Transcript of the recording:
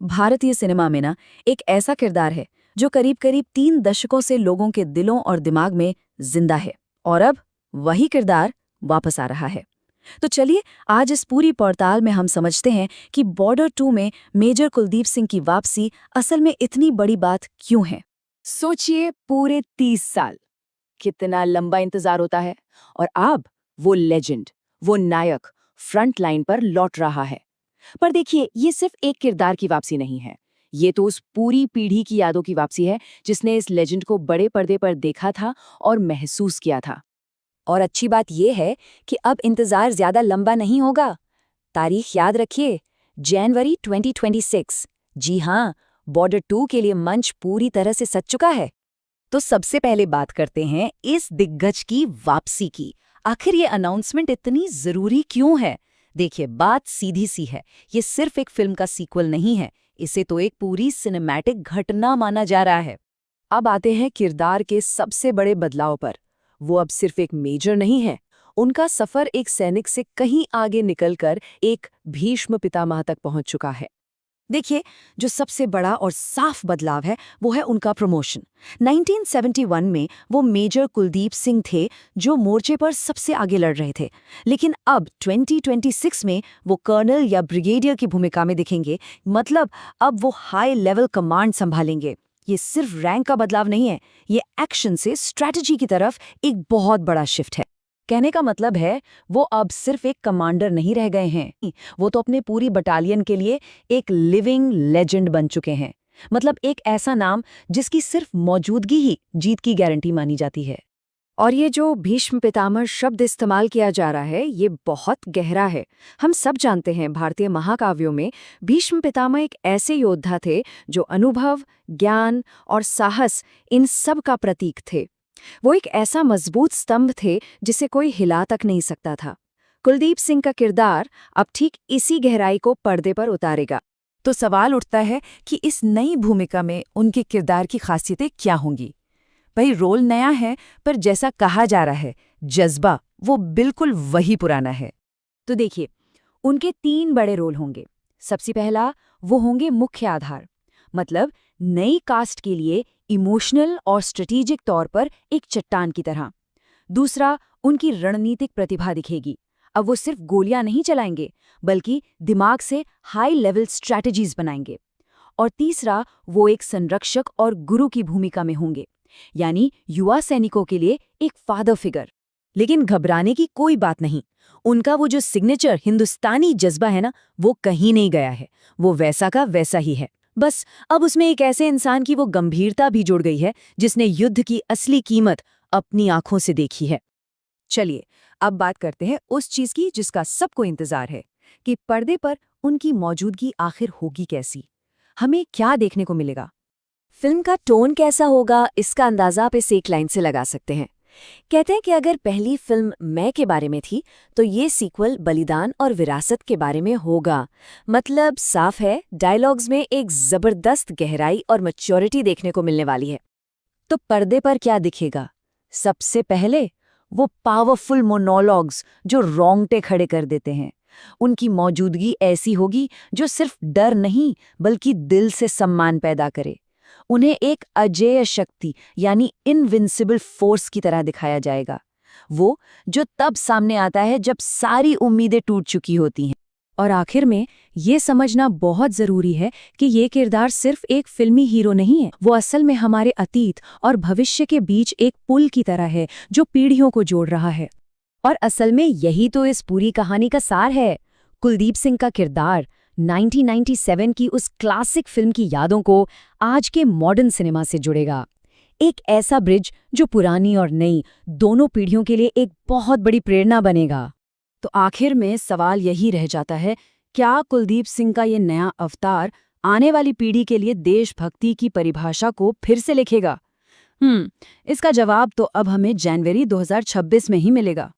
भारतीय सिनेमा में ना एक ऐसा किरदार है जो करीब करीब 3 दशकों से लोगों के दिलों और दिमाग में जिंदा है और अब वही किरदार वापस आ रहा है। तो चलिए आज इस पूरी पड़ताल में हम समझते हैं कि बॉर्डर 2 में मेजर कुलदीप सिंह की वापसी असल में इतनी बड़ी बात क्यों है। सोचिए, पूरे 30 साल, कितना लंबा इंतजार होता है। और अब वो लेजेंड, वो नायक फ्रंट लाइन पर लौट रहा है। पर देखिए, ये सिर्फ एक किरदार की वापसी नहीं है। ये तो उस पूरी पीढ़ी की यादों की वापसी है जिसने इस लेजेंड को बड़े पर्दे पर देखा था और महसूस किया था। और अच्छी बात यह है कि अब इंतजार ज्यादा लंबा नहीं होगा। तारीख याद रखिए, जनवरी 2026। जी हाँ, बॉर्डर 2 के लिए मंच पूरी तरह से सज चुका है। तो सबसे पहले बात करते हैं इस दिग्गज की वापसी की। आखिर ये अनाउंसमेंट इतनी जरूरी क्यों है? देखिए, बात सीधी सी है। ये सिर्फ एक फिल्म का सीक्वल नहीं है, इसे तो एक पूरी सिनेमैटिक घटना माना जा रहा है। अब आते हैं किरदार के सबसे बड़े बदलाव पर। वो अब सिर्फ एक मेजर नहीं है, उनका सफर एक सैनिक से कहीं आगे निकलकर एक भीष्म पितामह तक पहुंच चुका है। देखिए, जो सबसे बड़ा और साफ बदलाव है वो है उनका प्रमोशन। 1971 में वो मेजर कुलदीप सिंह थे जो मोर्चे पर सबसे आगे लड़ रहे थे, लेकिन अब 2026 में वो कर्नल या ब्रिगेडियर की भूमिका में दिखेंगे। मतलब अब वो हाई लेवल कमांड संभालेंगे। ये सिर्फ रैंक का बदलाव नहीं है, ये एक्शन से स्ट्रैटेजी की तरफ एक बहुत बड़ा शिफ्ट है। कहने का मतलब है वो अब सिर्फ एक कमांडर नहीं रह गए हैं, वो तो अपने पूरी बटालियन के लिए एक लिविंग लेजेंड बन चुके हैं। मतलब एक ऐसा नाम जिसकी सिर्फ मौजूदगी ही जीत की गारंटी मानी जाती है। और ये जो भीष्म पितामह शब्द इस्तेमाल किया जा रहा है, ये बहुत गहरा है। हम सब जानते हैं, भारतीय महाकाव्यों में भीष्म पितामह एक ऐसे योद्धा थे जो अनुभव, ज्ञान और साहस, इन सब का प्रतीक थे। वो एक ऐसा मजबूत स्तंभ थे जिसे कोई हिला तक नहीं सकता था। कुलदीप सिंह का किरदार अब ठीक इसी गहराई को पर्दे पर उतारेगा। तो सवाल उठता है कि इस नई भूमिका में उनके किरदार की खासियतें क्या होंगी। भाई, रोल नया है, पर जैसा कहा जा रहा है, जज्बा वो बिल्कुल वही पुराना है। तो देखिए, उनके 3 बड़े रोल होंगे। सबसे पहला, वो होंगे मुख्य आधार। मतलब नई कास्ट के लिए इमोशनल और स्ट्रेटेजिक तौर पर एक चट्टान की तरह। दूसरा, उनकी रणनीतिक प्रतिभा दिखेगी। अब वो सिर्फ गोलियां नहीं चलाएंगे, बल्कि दिमाग से हाई लेवल स्ट्रैटेजीज बनाएंगे। और तीसरा, वो एक संरक्षक और गुरु की भूमिका में होंगे, यानी युवा सैनिकों के लिए एक फादर फिगर। लेकिन घबराने की कोई बात नहीं, उनका वो जो सिग्नेचर हिंदुस्तानी जज्बा है ना, वो कहीं नहीं गया है। वो वैसा का वैसा ही है। बस अब उसमें एक ऐसे इंसान की वो गंभीरता भी जुड़ गई है जिसने युद्ध की असली कीमत अपनी आंखों से देखी है। चलिए, अब बात करते हैं उस चीज की जिसका सबको इंतजार है, कि पर्दे पर उनकी मौजूदगी आखिर होगी कैसी। हमें क्या देखने को मिलेगा? फिल्म का टोन कैसा होगा, इसका अंदाजा आप इस एक लाइन से लगा सकते हैं। कहते हैं कि अगर पहली फिल्म मैं के बारे में थी, तो ये सीक्वल बलिदान और विरासत के बारे में होगा। मतलब साफ है, डायलॉग्स में एक जबरदस्त गहराई और मैच्योरिटी देखने को मिलने वाली है। तो पर्दे पर क्या दिखेगा? सबसे पहले वो पावरफुल मोनोलॉग्स जो रोंगटे खड़े कर देते हैं। उनकी मौजूदगी ऐसी होगी जो सिर्फ डर नहीं, बल्कि दिल से सम्मान पैदा करे। उन्हें एक अजेय शक्ति यानी इनविंसिबल फोर्स की तरह दिखाया जाएगा, वो जो तब सामने आता है जब सारी उम्मीदें टूट चुकी होती हैं। और आखिर में ये समझना बहुत जरूरी है कि ये किरदार सिर्फ एक फिल्मी हीरो नहीं है, वो असल में हमारे अतीत और भविष्य के बीच एक पुल की तरह है जो पीढ़ियों को जोड़ रहा है। और असल में यही तो इस पूरी कहानी का सार है। कुलदीप सिंह का किरदार 1997 की उस क्लासिक फिल्म की यादों को आज के मॉडर्न सिनेमा से जुड़ेगा। एक ऐसा ब्रिज जो पुरानी और नई दोनों पीढ़ियों के लिए एक बहुत बड़ी प्रेरणा बनेगा। तो आखिर में सवाल यही रह जाता है, क्या कुलदीप सिंह का ये नया अवतार आने वाली पीढ़ी के लिए देशभक्ति की परिभाषा को फिर से लिखेगा? इसका जवाब तो अब हमें जनवरी 2026 में ही मिलेगा।